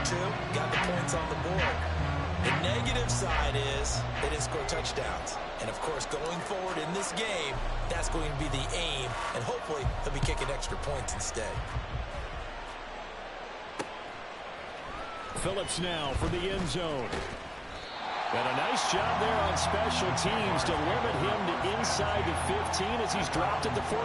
two, got the points on the board. The negative side is they didn't score touchdowns. And, of course, going forward in this game, that's going to be the aim, and hopefully they'll be kicking extra points instead. Phillips now for the end zone. And a nice job there on special teams to limit him to inside the 15 as he's dropped at the 14.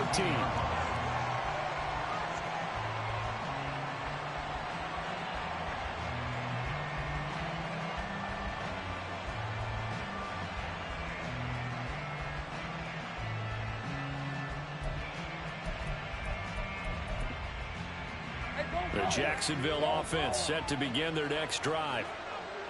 The Jacksonville offense set to begin their next drive.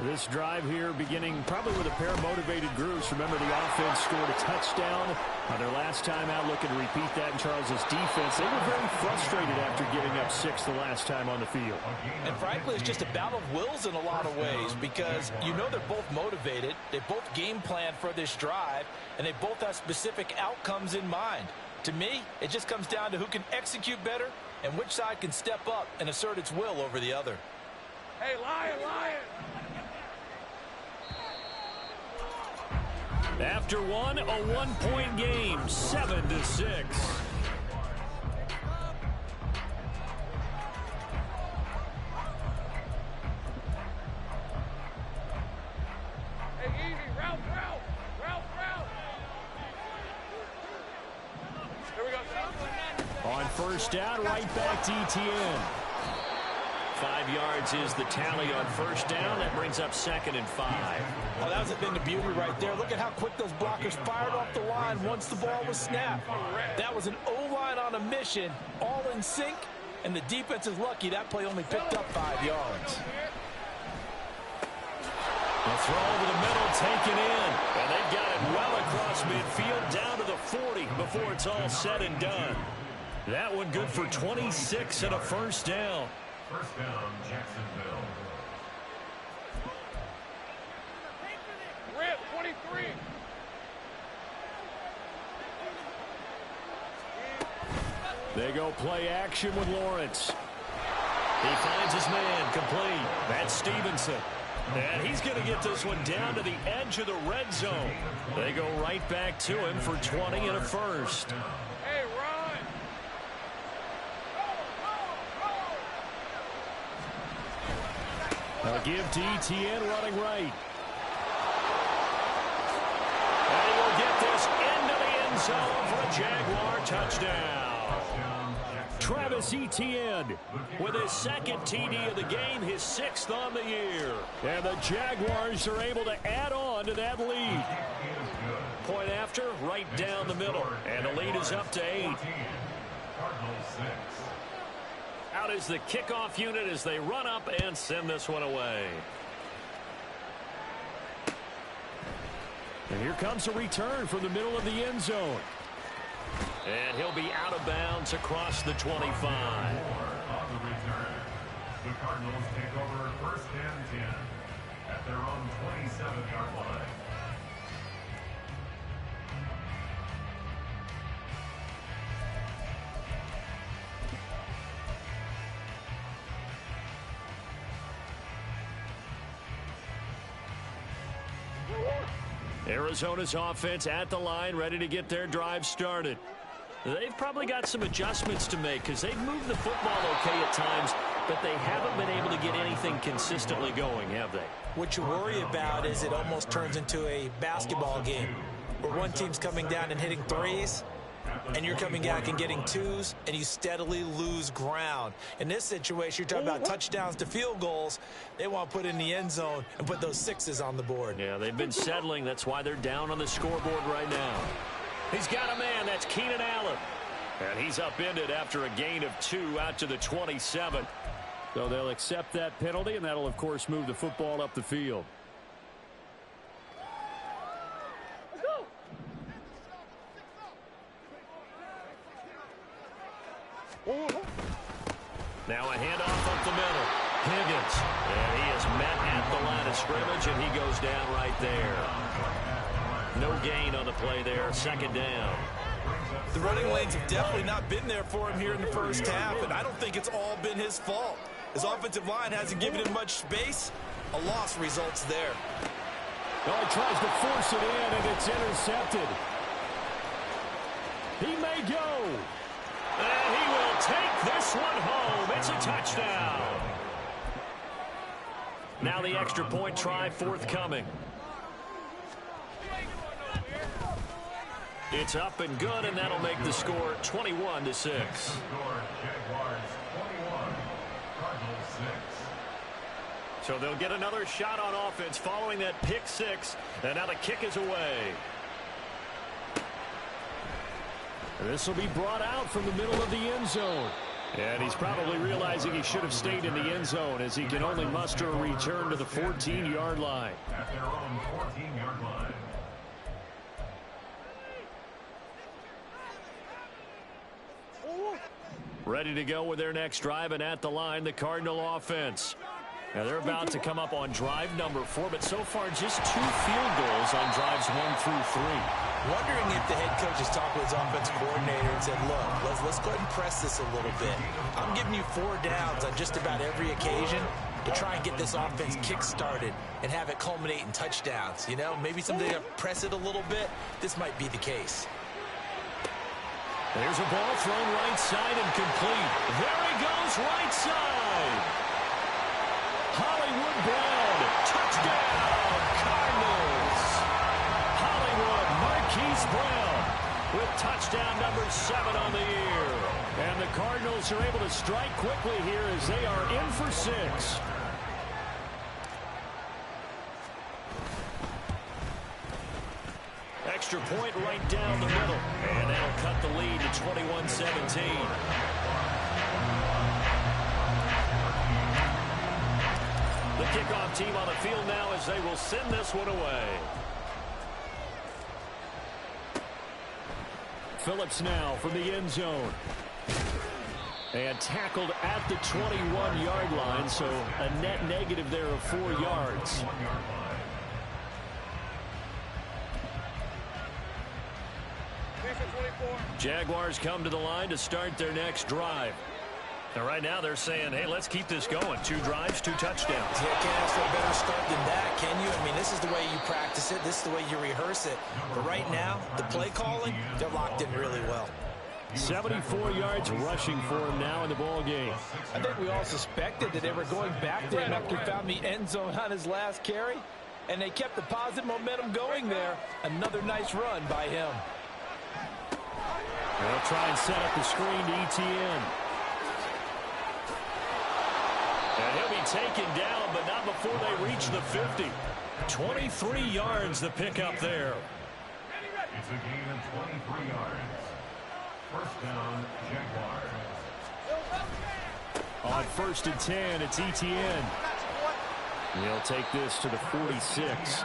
This drive here beginning probably with a pair of motivated groups. Remember, the offense scored a touchdown on their last time out. Looking to repeat that in Charles's defense. They were very frustrated after giving up 6 the last time on the field. And frankly, it's just a battle of wills in a lot of ways, because you know they're both motivated. They both game plan for this drive, and they both have specific outcomes in mind. To me, it just comes down to who can execute better and which side can step up and assert its will over the other. Hey, Lion! After one, a 1-point game, 7-6. Hey, easy, route. Here we go. On first down, right back to ETN. 5 yards is the tally on first down. That brings up 2nd and 5. Well, that was a thing of beauty right there. Look at how quick those blockers fired off the line once the ball was snapped. That was an O-line on a mission, all in sync, and the defense is lucky that play only picked up 5 yards. The throw over the middle, taken in, and they've got it well across midfield down to the 40 before it's all said and done. That one good for 26 and a first down. First down, Jacksonville. Rip, 23. They go play action with Lawrence. He finds his man, complete. That's Stevenson. And he's going to get this one down to the edge of the red zone. They go right back to him for 20 and a first. Hey, run! A give to ETN running right. And he will get this into the end zone for a Jaguar touchdown. Travis Etienne with his 2nd TD of the game, his 6th on the year. And the Jaguars are able to add on to that lead. Point after, right down the middle. And the lead is up to 8. Out is the kickoff unit as they run up and send this one away. And here comes a return from the middle of the end zone. And he'll be out of bounds across the 25. On the return, the Cardinals take over 1st and 10 at their own 27-yard line. Arizona's offense at the line, ready to get their drive started. They've probably got some adjustments to make because they've moved the football okay at times, but they haven't been able to get anything consistently going, have they? What you worry about is it almost turns into a basketball game where one team's coming down and hitting threes, and you're coming back and getting twos, and you steadily lose ground. In this situation, you're talking about touchdowns to field goals. They want to put in the end zone and put those 6s on the board. Yeah, they've been settling. That's why they're down on the scoreboard right now. He's got a man. That's Keenan Allen. And he's upended after a gain of 2 out to the 27. So they'll accept that penalty, and that'll, of course, move the football up the field. Now a handoff up the middle. Higgins. And he is met at the line of scrimmage, and he goes down right there. No gain on the play there. 2nd down. The running lanes have definitely not been there for him here in the first half, and I don't think it's all been his fault. His offensive line hasn't given him much space. A loss results there. Well, he tries to force it in, and it's intercepted. He may go. And he will take this one home. It's a touchdown. Now the extra point try forthcoming. It's up and good, and that'll make the score 21-6. So they'll get another shot on offense following that pick six, and now the kick is away. This will be brought out from the middle of the end zone. And he's probably realizing he should have stayed in the end zone as he can only muster a return to the 14-yard line. At their own 14-yard line. Ready to go with their next drive, and at the line, the Cardinal offense. Now they're about to come up on drive number 4, but so far just 2 field goals on drives 1 through 3. Wondering if the head coach has talked with his offensive coordinator and said, look, let's go ahead and press this a little bit. I'm giving you 4 downs on just about every occasion to try and get this offense kick-started and have it culminate in touchdowns. You know, maybe something to press it a little bit. This might be the case. There's a ball thrown right side and complete. There he goes, right side. Hollywood Brown, touchdown, Cardinals. Hollywood Marquise Brown with touchdown number 7 on the year. And the Cardinals are able to strike quickly here as they are in for 6. Extra point right down the middle. And that'll cut the lead to 21-17. The kickoff team on the field now as they will send this one away. Phillips now from the end zone. And tackled at the 21-yard line, so a net negative there of 4 yards. Jaguars come to the line to start their next drive. And right now they're saying, hey, let's keep this going. 2 drives, 2 touchdowns. Yeah, can't ask for a better start than that, can you? I mean, this is the way you practice it. This is the way you rehearse it. But right now, the play calling, they're locked in really well. 74 yards rushing for him now in the ball game. I think we all suspected that they were going back to him after he found the end zone on his last carry. And they kept the positive momentum going there. Another nice run by him. They'll try and set up the screen to ETN. And he'll be taken down, but not before they reach the 50. 23 yards the pickup there. It's a gain of 23 yards. First down, Jaguars. On 1st and 10, it's ETN. He'll take this to the 46.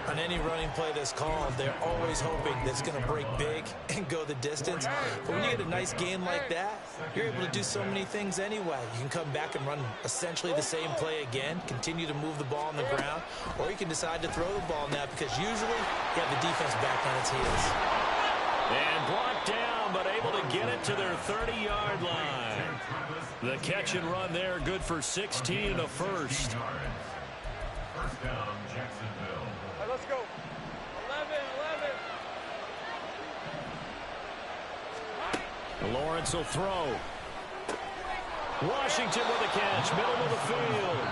On any running play that's called, they're always hoping that it's going to break big and go the distance. But when you get a nice gain like that, you're able to do so many things anyway. You can come back and run essentially the same play again, continue to move the ball on the ground, or you can decide to throw the ball now because usually you have the defense back on its heels. And blocked down, but able to get it to their 30-yard line. The catch and run there, good for 16 and a first. First down, Jacksonville. Right, let's go. 11. Lawrence will throw. Washington with a catch, middle of the field.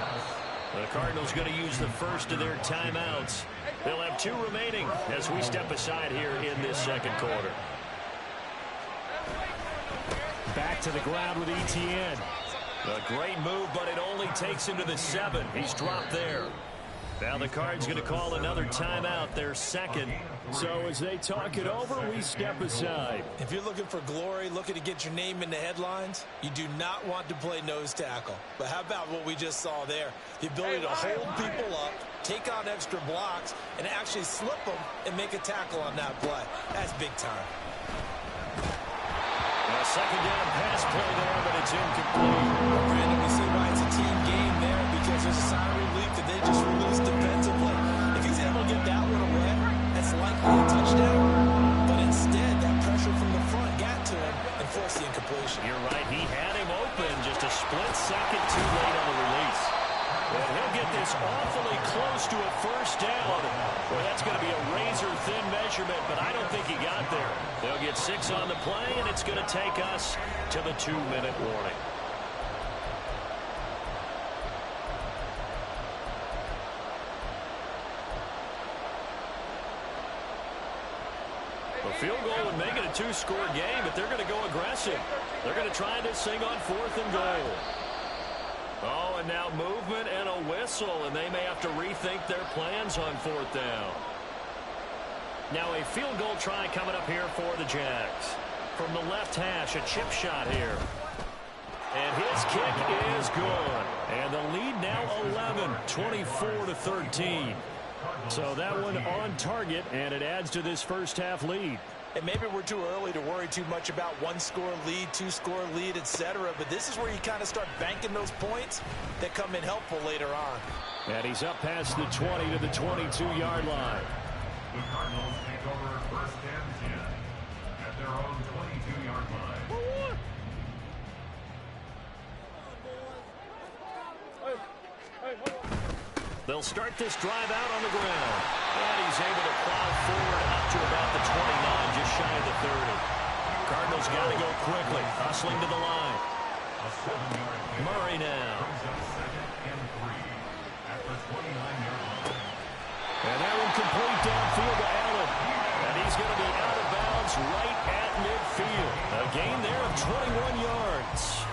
The Cardinals going to use the first of their timeouts. They'll have 2 remaining as we step aside here in this second quarter. Back to the ground with ETN. A great move, but it only takes him to the 7. He's dropped there. Now the Cards going to call another timeout, their second. So as they talk it over, we step aside. If you're looking for glory, looking to get your name in the headlines, you do not want to play nose tackle. But how about what we just saw there? The ability to hold people up, take on extra blocks, and actually slip them and make a tackle on that play. That's big time. A second down pass play there, but it's incomplete. Brandon, we see why it's a team game there because there's a sign of relief that they just released defensively. If he's able to get that one away, that's likely a touchdown. But instead, that pressure from the front got to him and forced the incompletion. You're right. He had him open. Just a split second too this awfully close to a first down. Well, that's going to be a razor-thin measurement, but I don't think he got there. They'll get 6 on the play, and it's going to take us to the 2-minute warning. A field goal would make it a 2-score game, but they're going to go aggressive. They're going to try this thing on 4th and goal. Oh, and now movement and a whistle, and they may have to rethink their plans on 4th down. Now a field goal try coming up here for the Jags. From the left hash, a chip shot here. And his kick is good. And the lead now 11, 24-13. So that one on target, and it adds to this first half lead. And maybe we're too early to worry too much about 1-score lead, 2-score lead, etc. But this is where you kind of start banking those points that come in helpful later on. And he's up past the 20 to the 22-yard line. The Cardinals take over 1st and 10 at their own 22-yard line. They'll start this drive out on the ground. And he's able to plow forward up to about the 29, just shy of the 30. Cardinals got to go quickly, hustling to the line. Murray now. And that one complete downfield to Allen. And he's going to be out of bounds right at midfield. A gain there of 21 yards.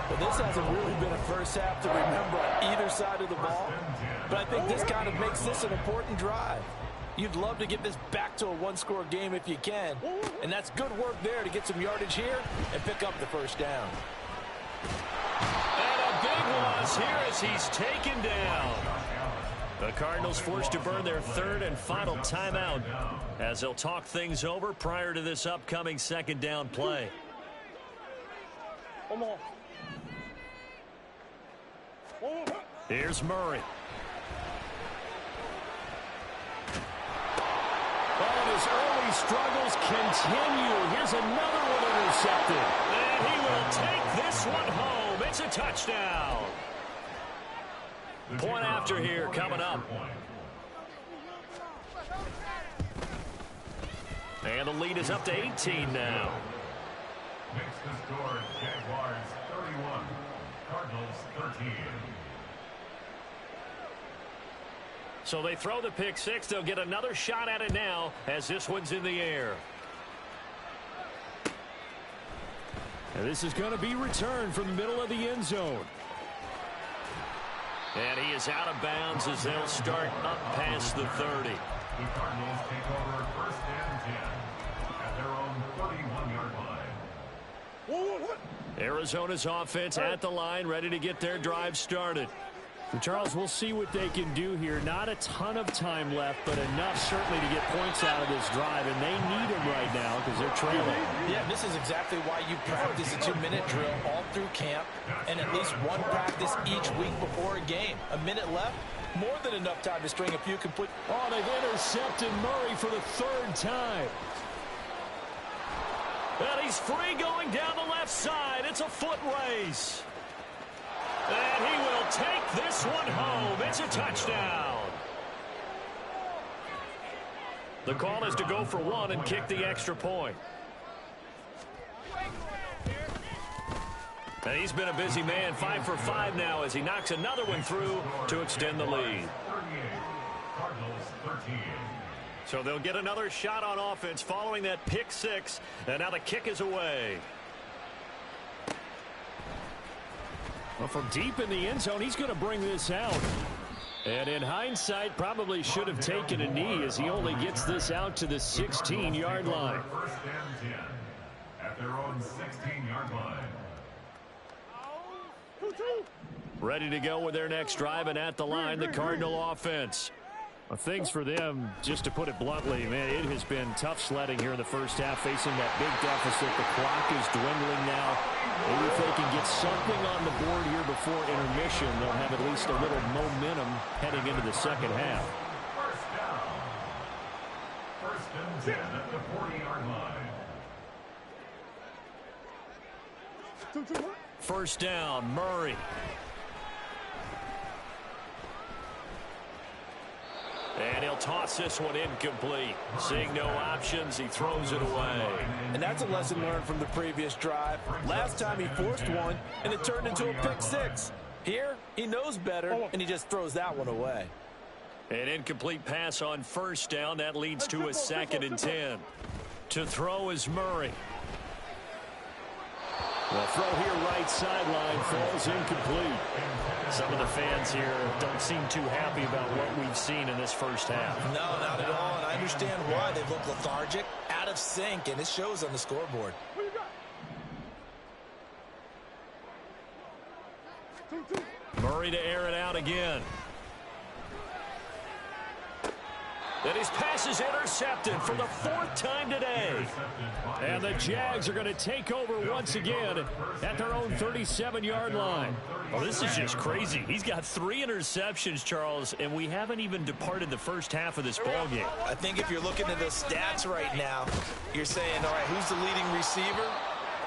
But this hasn't really been a first half to remember on either side of the ball. But I think this kind of makes this an important drive. You'd love to get this back to a 1-score game if you can. And that's good work there to get some yardage here and pick up the first down. And a big loss here as he's taken down. The Cardinals forced to burn their 3rd and final timeout as they'll talk things over prior to this upcoming 2nd down play. Here's Murray. Oh, and his early struggles continue. Here's another one intercepted. And he will take this one home. It's a touchdown. Point after here coming up. And the lead is up to 18 now. Makes the score Jaguars 31, Cardinals 13. So they throw the pick 6. They'll get another shot at it now as this one's in the air. And this is going to be returned from the middle of the end zone. And he is out of bounds as they'll start up past the 30. The Cardinals take over 1st and 10 at their own 31-yard line. Arizona's offense at the line, ready to get their drive started. And Charles, we'll see what they can do here. Not a ton of time left, but enough certainly to get points out of this drive, and they need them right now because they're trailing. Yeah, this is exactly why you practice a 2-minute drill all through camp and at least one practice each week before a game. A minute left, more than enough time to string a few complete. Oh, they've intercepted Murray for the 3rd time. And he's free going down the left side. It's a foot race. And he will take this one home. It's a touchdown. The call is to go for 1 and kick the extra point. And he's been a busy man, 5 for 5 now as he knocks another one through to extend the lead. Cardinals 13. So they'll get another shot on offense following that pick 6. And now the kick is away. Well, from deep in the end zone, he's going to bring this out. And in hindsight, probably should have taken a knee as he only gets this out to the 16-yard line. 1st and 10 at their own 16-yard line. Ready to go with their next drive, and at the line, the Cardinal offense. Well, things for them, just to put it bluntly, man, it has been tough sledding here in the first half, facing that big deficit. The clock is dwindling now. Maybe if they can get something on the board here before intermission, they'll have at least a little momentum heading into the second half. 1st and 10 at the 40-yard line. First down, Murray. And he'll toss this one incomplete. Seeing no options, he throws it away. And that's a lesson learned from the previous drive. Last time he forced one, and it turned into a pick six. Here, he knows better, and he just throws that one away. An incomplete pass on first down. That leads to a 2nd and 10. To throw is Murray. The throw here right sideline falls incomplete. Some of the fans here don't seem too happy about what we've seen in this first half. No, not at all, and I understand why. They've looked lethargic, out of sync, and it shows on the scoreboard. Murray to air it out again. And his pass is intercepted for the 4th time today. And the Jags are going to take over once again at their own 37-yard line. Oh, this is just crazy. He's got 3 interceptions, Charles, and we haven't even departed the first half of this ball game. I think if you're looking at the stats right now, you're saying, all right, who's the leading receiver?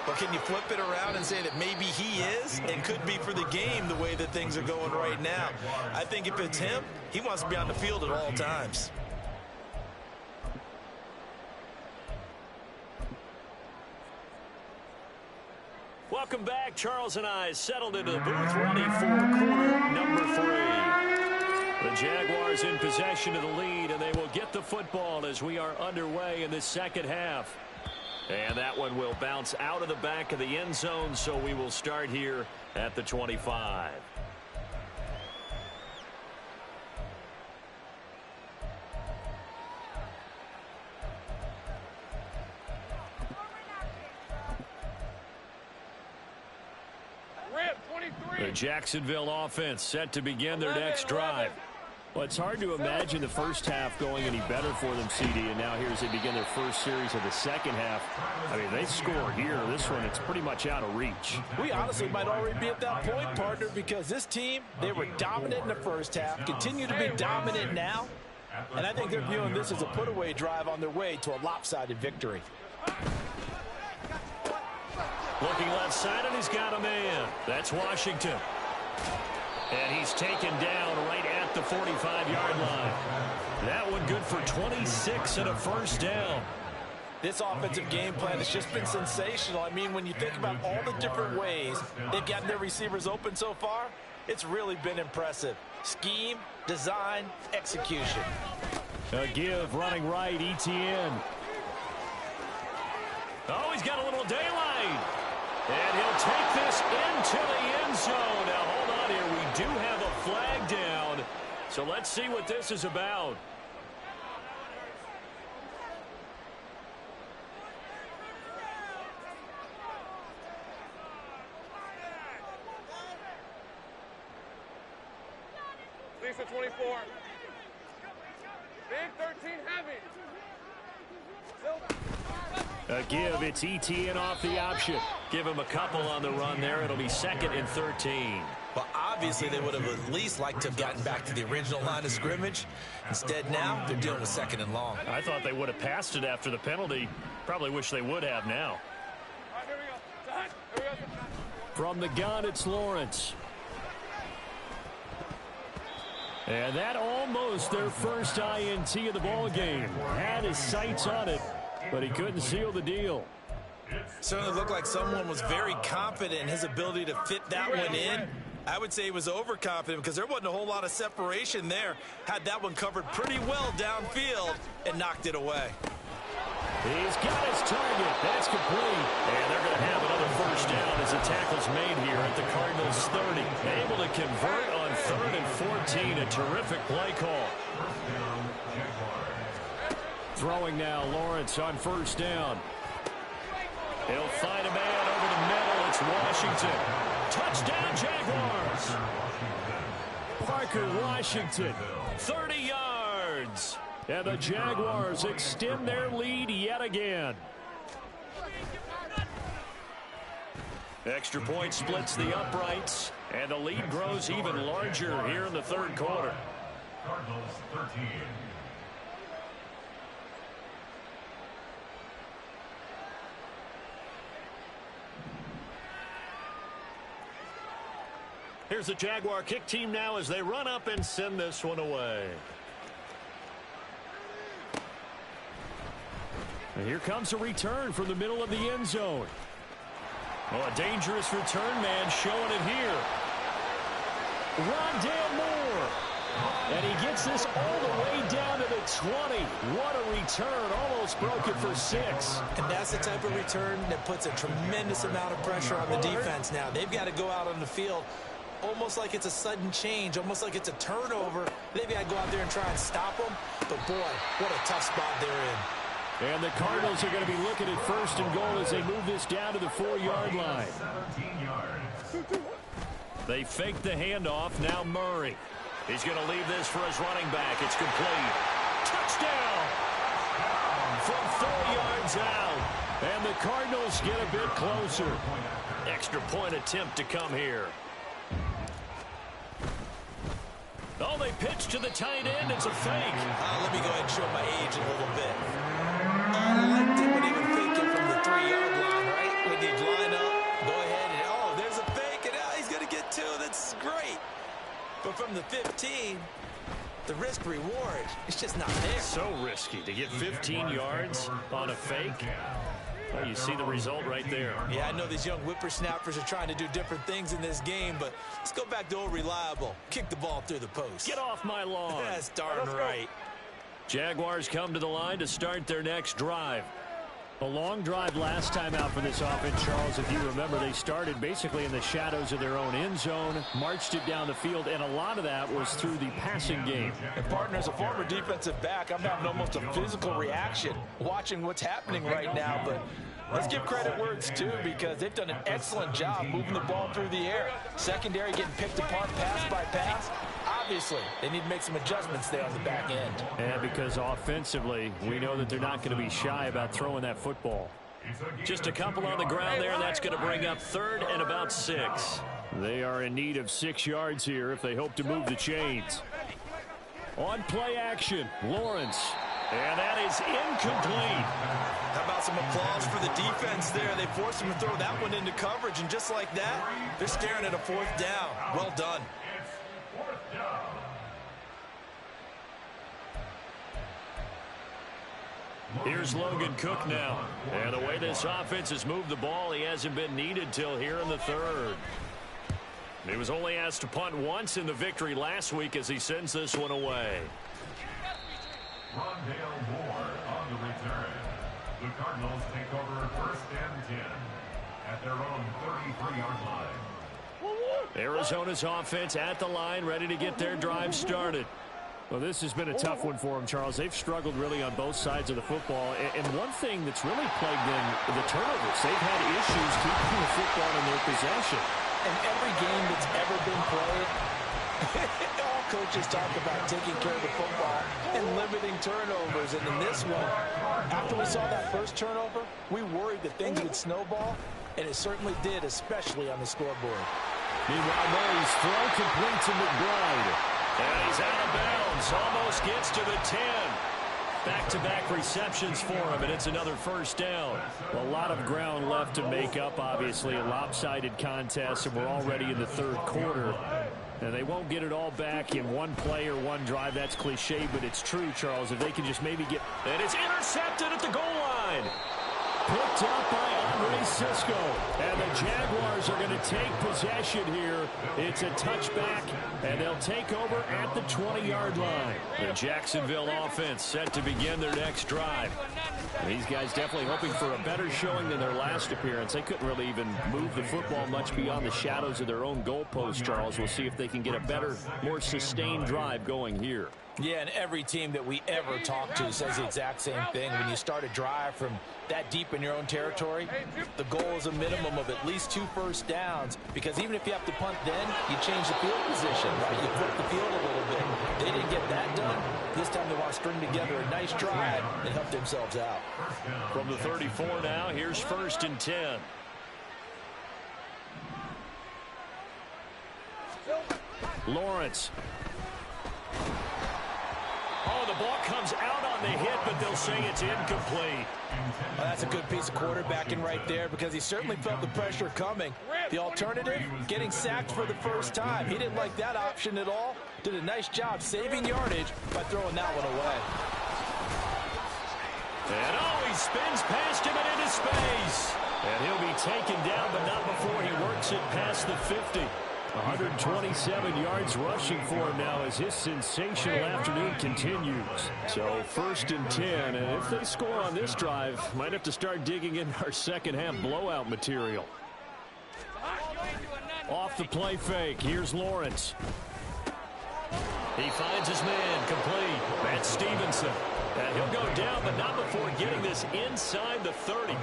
But can you flip it around and say that maybe he is and could be for the game the way that things are going right now? I think if it's him, he wants to be on the field at all times. Welcome back. Charles and I settled into the booth ready for quarter number 3. The Jaguars in possession of the lead, and they will get the football as we are underway in the second half. And that one will bounce out of the back of the end zone, so we will start here at the 25. The Jacksonville offense set to begin their next drive. Well, it's hard to imagine the first half going any better for them, CD, and now here as they begin their first series of the second half. I mean, they score here. This one, it's pretty much out of reach. We honestly might already be at that point, partner, because this team, they were dominant in the first half, continue to be dominant now, and I think they're viewing this as a put-away drive on their way to a lopsided victory. Looking left side, and he's got a man. That's Washington. And he's taken down right at the 45-yard line. That one good for 26 and a first down. This offensive game plan has just been sensational. I mean, when you think about all the different ways they've gotten their receivers open so far, it's really been impressive. Scheme, design, execution. A give running right, Etienne. Oh, he's got a little daylight. And he'll take this into the end zone. Now, hold on here. We do have a flag down. So let's see what this is about. Lisa 24. Big 13 heavy. A give, it's Etienne off the option. Give him a couple on the run there. It'll be 2nd and 13. Well, obviously, they would have at least liked to have gotten back to the original line of scrimmage. Instead, now, they're dealing with 2nd and long. I thought they would have passed it after the penalty. Probably wish they would have now. All right, here we go. Here we go. From the gun, it's Lawrence. And that almost their first INT of the ball game. Had his sights on it, but he couldn't seal the deal. Certainly looked like someone was very confident in his ability to fit that one in. I would say he was overconfident because there wasn't a whole lot of separation there. Had that one covered pretty well downfield and knocked it away. He's got his target. That's complete. And they're going to have another first down as the tackle's made here at the Cardinals' 30. Able to convert on 3rd and 14. A terrific play call. Throwing now, Lawrence on first down. He'll find a man over the middle. It's Washington. Touchdown, Jaguars. Parker Washington, 30 yards. and the Jaguars extend their lead yet again. Extra point splits the uprights, and the lead grows even larger here in the third quarter. Cardinals 13. Here's the Jaguar kick team now as they run up and send this one away. And here comes a return from the middle of the end zone. Oh, a dangerous return man showing it here. Rondale Moore. And he gets this all the way down to the 20. What a return. Almost broke it for 6. And that's the type of return that puts a tremendous amount of pressure on the defense now. They've got to go out on the field almost like it's a sudden change, almost like it's a turnover. They've got to go out there and try and stop them. But, boy, what a tough spot they're in. And the Cardinals are going to be looking at 1st and goal as they move this down to the 4-yard line. 17 yards. They fake the handoff. Now Murray. He's going to leave this for his running back. It's complete. Touchdown! From 4 yards out. And the Cardinals get a bit closer. Extra point attempt to come here. Oh, they pitch to the tight end. It's a fake. Let me go ahead and show my age a little bit. I liked it when he would fake it from the 3-yard line, right? When he'd line up, go ahead and, oh, there's a fake, and now he's going to get 2. That's great. But from the 15, the risk reward, it's just not there. So risky to get 15 yards on a fake. Well, you see the result right there. Yeah, I know these young whippersnappers are trying to do different things in this game, but let's go back to old reliable. Kick the ball through the post. Get off my lawn. That's darn right. Jaguars come to the line to start their next drive. A long drive last time out for this offense, Charles. If you remember, they started basically in the shadows of their own end zone, marched it down the field, and a lot of that was through the passing game. And partner, as a former defensive back, I'm having almost a physical reaction watching what's happening right now. But let's give credit where it's due, because they've done an excellent job moving the ball through the air. Secondary getting picked apart pass by pass. Obviously, they need to make some adjustments there on the back end. And because offensively, we know that they're not going to be shy about throwing that football. Just a couple on the ground there, and that's going to bring up 3rd and about 6. They are in need of 6 yards here if they hope to move the chains. On play action, Lawrence. And that is incomplete. How about some applause for the defense there? They forced him to throw that one into coverage, and just like that, they're staring at a 4th down. Well done. Here's Logan Cook now. And the way this offense has moved the ball, he hasn't been needed till here in the 3rd. He was only asked to punt once in the victory last week as he sends this one away. Rondale Moore on the return. The Cardinals take over 1st and 10 at their own 33-yard line. Arizona's offense at the line, ready to get their drive started. Well, this has been a tough one for them, Charles. They've struggled really on both sides of the football. And one thing that's really plagued them, the turnovers. They've had issues keeping the football in their possession. In every game that's ever been played, all coaches talk about taking care of the football and limiting turnovers. And in this one, after we saw that first turnover, we worried that things would snowball, and it certainly did, especially on the scoreboard. Meanwhile, Murray's throw complete to McBride. And he's out of bounds. Almost gets to the 10. Back-to-back receptions for him, and it's another 1st down. A lot of ground left to make up, obviously. A lopsided contest, and we're already in the 3rd quarter. And they won't get it all back in one play or one drive. That's cliche, but it's true, Charles. If they can just maybe get... And it's intercepted at the goal line. Picked up by Andre Cisco. And the Jaguars are going to take possession here. It's a touchback, and they'll take over at the 20-yard line. The Jacksonville offense set to begin their next drive. These guys definitely hoping for a better showing than their last appearance. They couldn't really even move the football much beyond the shadows of their own goalpost, Charles. We'll see if they can get a better, more sustained drive going here. Yeah, and every team that we ever talk to says the exact same thing. When you start a drive from that deep in your own territory, the goal is a minimum of at least 2 first downs, because even if you have to punt then, you change the field position, right? You flip the field a little bit. They didn't get that done. This time they want to string together a nice drive and help themselves out. From the 34 now, here's 1st and 10. Lawrence. Oh, the ball comes out on the hit, but they'll say it's incomplete. Well, that's a good piece of quarterbacking right there, because he certainly felt the pressure coming. The alternative, getting sacked for the 1st time. He didn't like that option at all. Did a nice job saving yardage by throwing that one away. And oh, he spins past him and into space. And he'll be taken down, but not before he works it past the 50. 127 yards rushing for him now as his sensational afternoon continues. So 1st and 10, and if they score on this drive, might have to start digging in our second half blowout material. Off the play fake, here's Lawrence. He finds his man, complete. That's Stevenson. And he'll go down, but not before getting this inside the 30.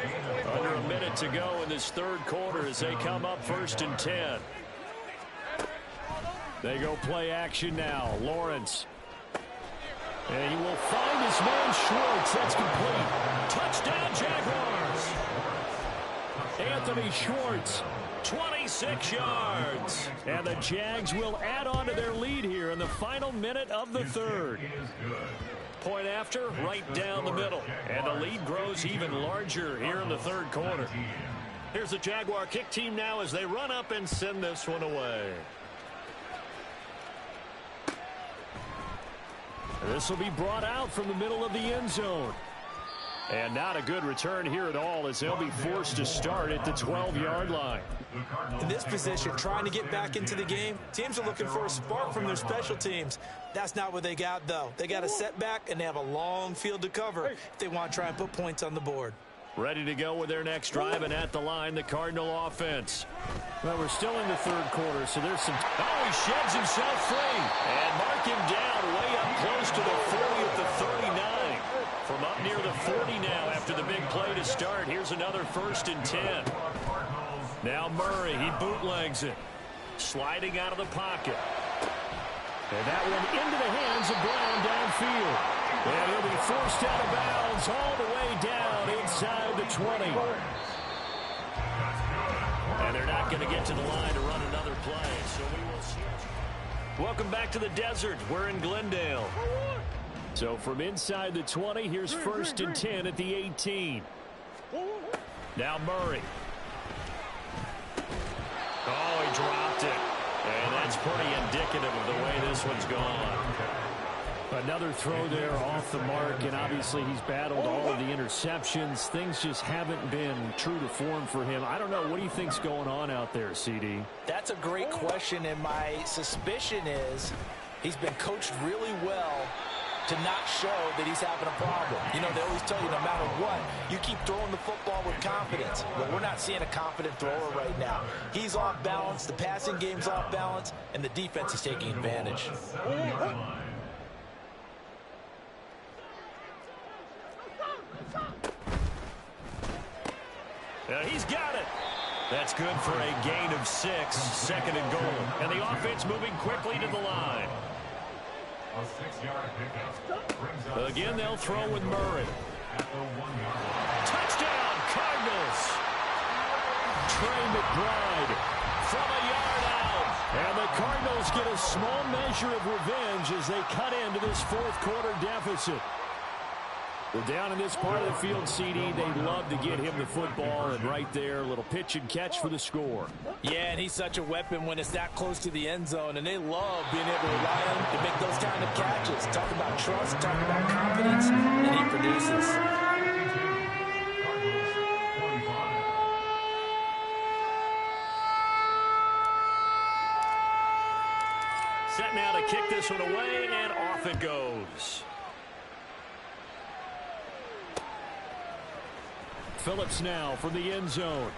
Under a minute to go in this 3rd quarter as they come up 1st and 10. They go play action now. Lawrence. And he will find his man Schwartz. That's complete. Touchdown, Jaguars. Anthony Schwartz. 26 yards. And the Jags will add on to their lead here in the final minute of the 3rd. Point after, right down the middle. And the lead grows even larger here in the 3rd quarter. Here's the Jaguar kick team now as they run up and send this one away. This will be brought out from the middle of the end zone. And not a good return here at all as they'll be forced to start at the 12-yard line. In this position, trying to get back into the game, teams are looking for a spark from their special teams. That's not what they got, though. They got a setback, and they have a long field to cover if they want to try and put points on the board. Ready to go with their next drive, and at the line, the Cardinal offense. Well, we're still in the 3rd quarter, so there's some... Oh, he sheds himself free. And mark him down way up close to the 40 at the 39. From up near the 40 now after the big play to start. Here's another 1st and 10. Now Murray, he bootlegs it. Sliding out of the pocket. And that one into the hands of Brown downfield. And he'll be forced out of bounds all the way down inside the 20. And they're not going to get to the line to run another play. So we will see. Welcome back to the desert. We're in Glendale. So from inside the 20, here's 1st and 10 at the 18. Now Murray. Oh, he dropped it. And that's pretty indicative of the way this one's gone. Another throw there off the mark, and obviously he's battled all of the interceptions. Things just haven't been true to form for him. I don't know. What do you think's going on out there, CD? That's a great question, and my suspicion is he's been coached really well to not show that he's having a problem. You know, they always tell you no matter what, you keep throwing the football with just confidence. But we're not seeing a confident thrower right now. He's off balance, the passing game's off balance, and the defense is taking advantage. He's got it. That's good for a gain of 6, 2nd and goal. And the offense moving quickly to the line. Again, they'll throw with Murray. Touchdown, Cardinals. Trey McBride from a yard out. And the Cardinals get a small measure of revenge as they cut into this fourth quarter deficit. Well, down in this part of the field, CD, they love to get him the football, and right there, a little pitch and catch for the score. Yeah, and he's such a weapon when it's that close to the end zone, and they love being able to rely on him to make those kind of catches. Talk about trust, talk about confidence, and he produces. Set now to kick this one away, and off it goes. Phillips now from the end zone.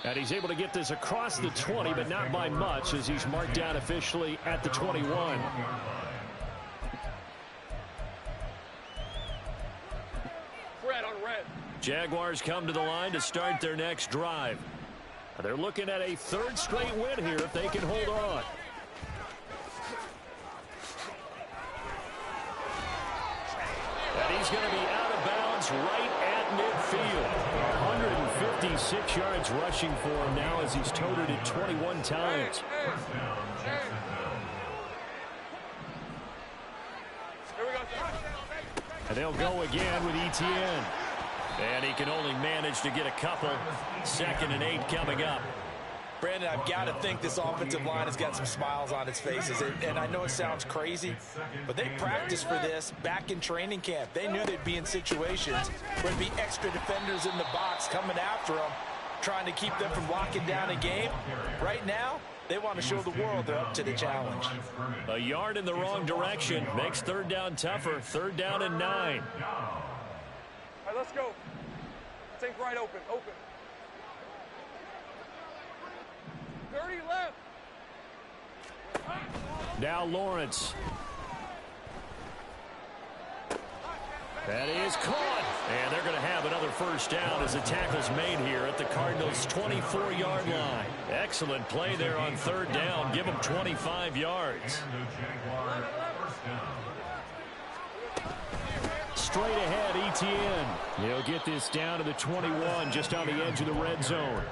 And he's able to get this across the 20, but not by much as he's marked down officially at the 21. Red on red. Jaguars come to the line to start their next drive. They're looking at a third straight win here if they can hold on. And he's going to be out of bounds right at midfield. 156 yards rushing for him now as he's toted it 21 times. And they'll go again with Etienne. And he can only manage to get a couple. 2nd and 8 coming up. Brandon, I've got to think this offensive line has got some smiles on its faces. And I know it sounds crazy, but they practiced for this back in training camp. They knew they'd be in situations where there'd be extra defenders in the box coming after them, trying to keep them from locking down a game. Right now, they want to show the world they're up to the challenge. A yard in the wrong direction makes third down tougher. Third down and 9. All right, let's go. Take right open. 30 left. Now Lawrence. That is caught. And they're going to have another first down as the tackle's made here at the Cardinals' 24-yard line. Excellent play there on third down. Give them 25 yards. Straight ahead, Etienne. He'll get this down to the 21, just on the edge of the red zone.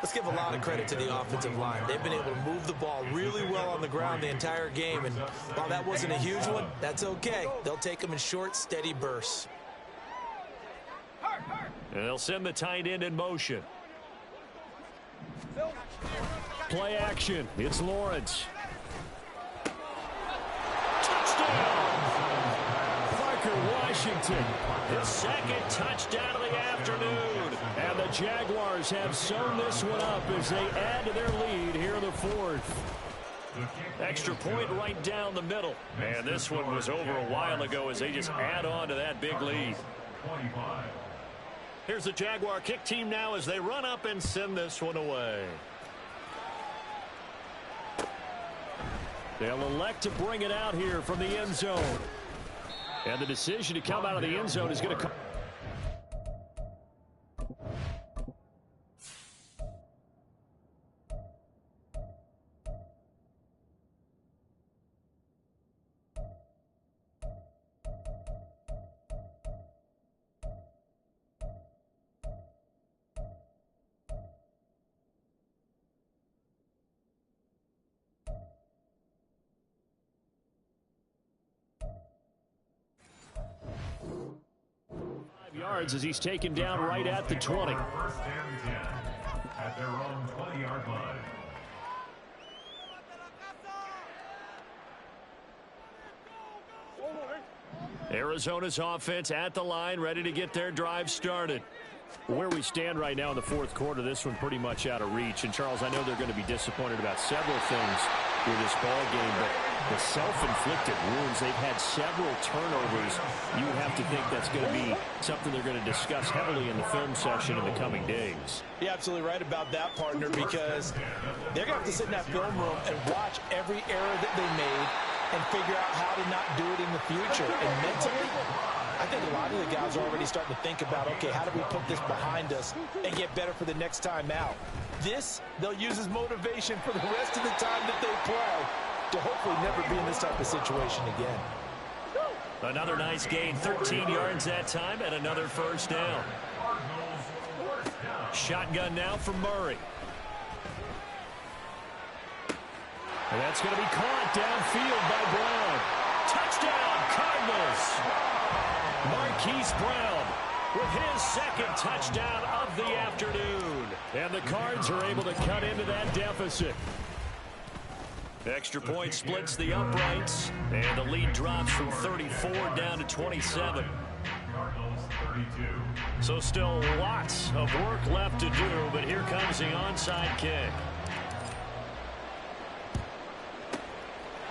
Let's give a lot of credit to the offensive line. They've been able to move the ball really well on the ground the entire game. And while that wasn't a huge one, that's okay. They'll take them in short, steady bursts. And they'll send the tight end in motion. Play action. It's Lawrence. Touchdown! Washington, his second touchdown of the afternoon. And the Jaguars have sewn this one up as they add to their lead here in the fourth. Extra point right down the middle. And this one was over a while ago as they just add on to that big lead. Here's the Jaguar kick team now as they run up and send this one away. They'll elect to bring it out here from the end zone. And the decision to come out of the end zone is going to come. 5 yards as he's taken down right at the 20. First and 10 at their own 20-yard line. Arizona's offense at the line, ready to get their drive started. Where we stand right now in the fourth quarter, this one pretty much out of reach. And, Charles, I know they're going to be disappointed about several things with this ball game, but the self-inflicted wounds, they've had several turnovers. You would have to think that's going to be something they're going to discuss heavily in the film session in the coming days. You're absolutely right about that, partner, because they're going to have to sit in that film room and watch every error that they made and figure out how to not do it in the future. And mentally, I think a lot of the guys are already starting to think about, okay, how do we put this behind us and get better for the next time out? This, they'll use as motivation for the rest of the time that they play to hopefully never be in this type of situation again. Another nice gain, 13 yards that time, and another first down. Shotgun now from Murray. And that's going to be caught downfield by Brown. Touchdown, Cardinals! Marquise Brown with his second touchdown of the afternoon. And the Cards are able to cut into that deficit. Extra point splits the uprights, and the lead drops from 34 down to 27. Cardinals 32. So still lots of work left to do, but here comes the onside kick.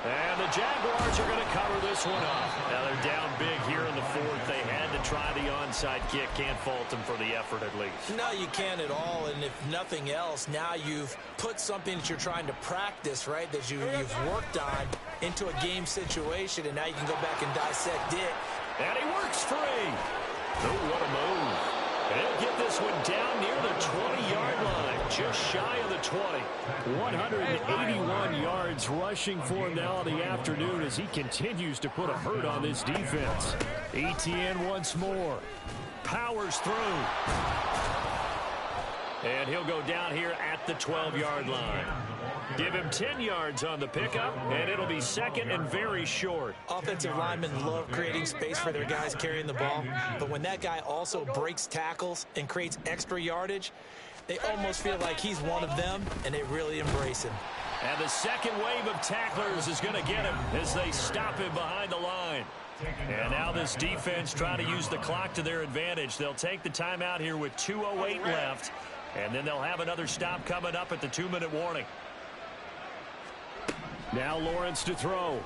And the Jaguars are going to cover this one up. Now they're down big here in the fourth. They had to try the onside kick. Can't fault them for the effort at least. No, you can't at all. And if nothing else, now you've put something that you're trying to practice, right, that you've worked on into a game situation, and now you can go back and dissect it. And he works free. Oh, what a move. And he'll get this one down near the 20-yard line, just shy of the 20. 181 yards rushing for him now in the afternoon as he continues to put a hurt on this defense. Etienne once more. Powers through. And he'll go down here at the 12-yard line. Give him 10 yards on the pickup, and it'll be second and very short. Offensive linemen love creating space for their guys carrying the ball, but when that guy also breaks tackles and creates extra yardage, They almost feel like he's one of them, and they really embrace him. And the second wave of tacklers is going to get him as they stop him behind the line. And now this defense trying to use the clock to their advantage. They'll take the timeout here with 2:08 left, and then they'll have another stop coming up at the 2-minute warning. Now Lawrence to throw.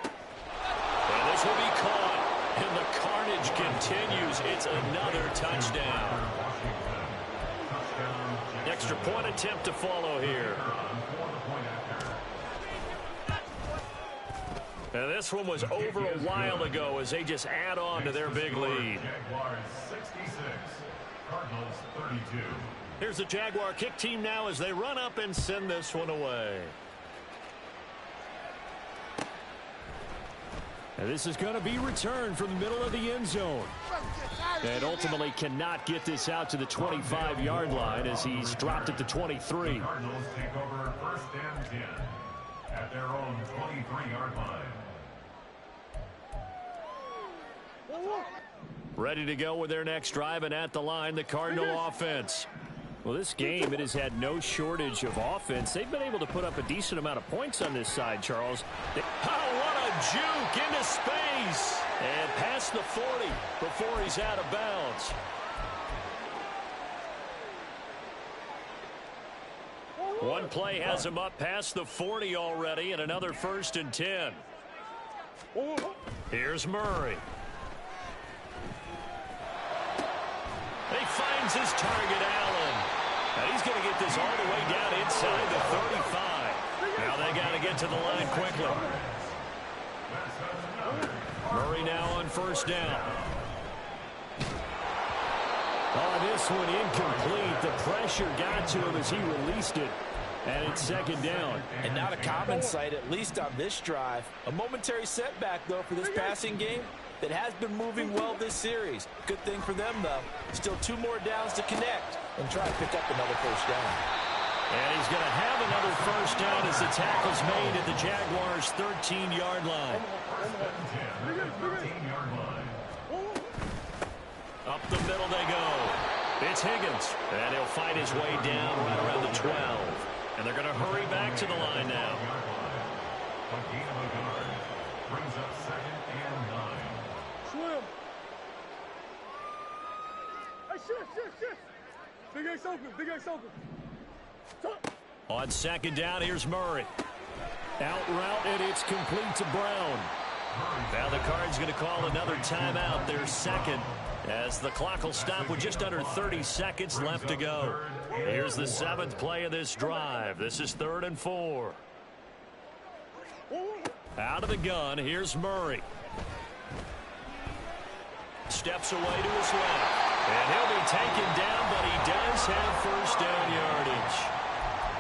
And this will be caught, and the carnage continues. It's another touchdown. Extra point attempt to follow here. And this one was over a while ago as they just add on to their big lead. Jaguars 66, Cardinals 32. Here's the Jaguar kick team now as they run up and send this one away. And this is going to be returned from the middle of the end zone. And ultimately cannot get this out to the 25-yard line as he's dropped at the 23. The Cardinals take over first and 10 at their own 23-yard line. Ready to go with their next drive, and at the line, the Cardinal offense. Well, this game, it has had no shortage of offense. They've been able to put up a decent amount of points on this side, Charles. Oh, what a juke into space. And past the 40 before he's out of bounds. One play has him up past the 40 already, and another 1st and 10. Here's Murray. He finds his target, Allen. And he's going to get this all the way down inside the 35. Now they got to get to the line quickly. Murray now on 1st down. Oh, this one incomplete. The pressure got to him as he released it. And it's 2nd down. And not a common sight, at least on this drive. A momentary setback, though, for this passing game that has been moving well this series. Good thing for them, though. Still 2 more downs to connect and try to pick up another 1st down. And he's going to have another 1st down as the tackle's made at the Jaguars' 13-yard line. Up the middle they go. It's Higgins. And he'll fight his way down right around the 12. And they're going to hurry back to the line now. Brings up 2nd and 9. Swim. Hey, shift. Big Ace open. On 2nd down, here's Murray. Out route, and it's complete to Brown. Now the Cards going to call another timeout, their 2nd, as the clock will stop with just under 30 seconds left to go. Here's the 7th play of this drive. This is 3rd and 4. Out of the gun, here's Murray. Steps away to his left. And he'll be taken down, but he does have 1st down yardage.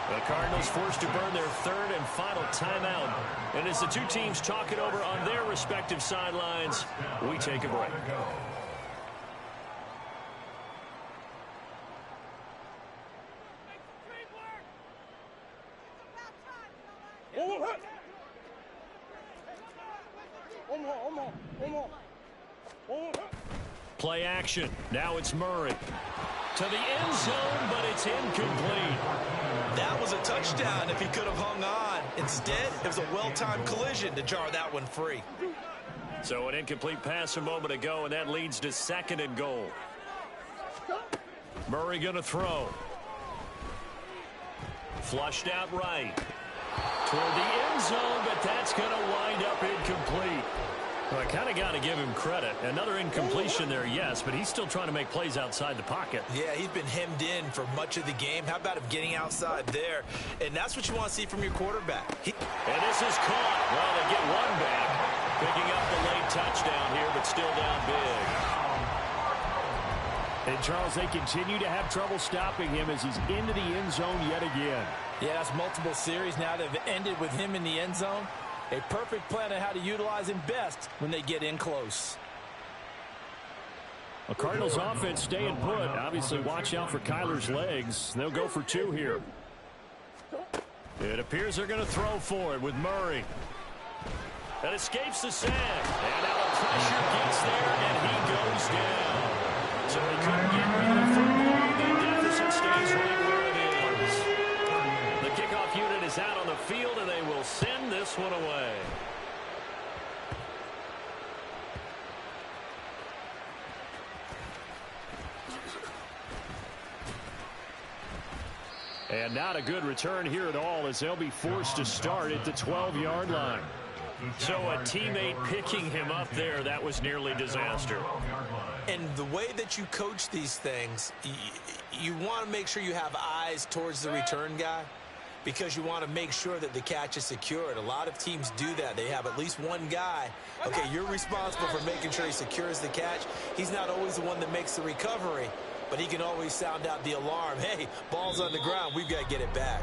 The Cardinals forced to burn their 3rd and final timeout. And as the two teams talk it over on their respective sidelines, we take a break. Play action. Now it's Murray. To the end zone, but it's incomplete. That was a touchdown if he could have hung on. Instead, it was a well-timed collision to jar that one free. So an incomplete pass a moment ago, and that leads to 2nd and goal. Murray going to throw. Flushed out right. Toward the end zone, but that's going to wind up incomplete. Well, I kind of got to give him credit. Another incompletion there, yes, but he's still trying to make plays outside the pocket. Yeah, he's been hemmed in for much of the game. How about him getting outside there? And that's what you want to see from your quarterback. And this is caught. Well, they get one back. Picking up the late touchdown here, but still down big. And, Charles, they continue to have trouble stopping him as he's into the end zone yet again. Yeah, that's multiple series now that have ended with him in the end zone. A perfect plan on how to utilize him best when they get in close. A Cardinals offense staying put. Obviously, watch out for Kyler's legs. They'll go for 2 here. It appears they're going to throw for it with Murray. That escapes the sack. And now the pressure gets there, and he goes down. So they couldn't get rid of him. They this. It stays right where it is. The kickoff unit is out on the field, and they will send this one away. And not a good return here at all, as they'll be forced to start at the 12-yard line. So a teammate picking him up there, that was nearly disaster. And the way that you coach these things, you want to make sure you have eyes towards the return guy, because you want to make sure that the catch is secured. A lot of teams do that. They have at least one guy. Okay, you're responsible for making sure he secures the catch. He's not always the one that makes the recovery, but he can always sound out the alarm. Hey, ball's on the ground. We've got to get it back.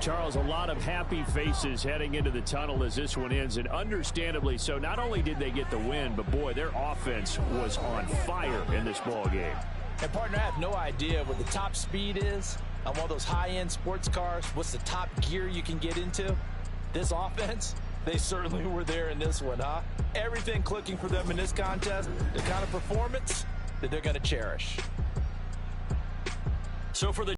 Charles, a lot of happy faces heading into the tunnel as this one ends, and understandably so. Not only did they get the win, but, boy, their offense was on fire in this ball game. And, partner, I have no idea what the top speed is on one of those high-end sports cars. What's the top gear you can get into? This offense, they certainly were there in this one, huh? Everything clicking for them in this contest, the kind of performance that they're going to cherish. So for the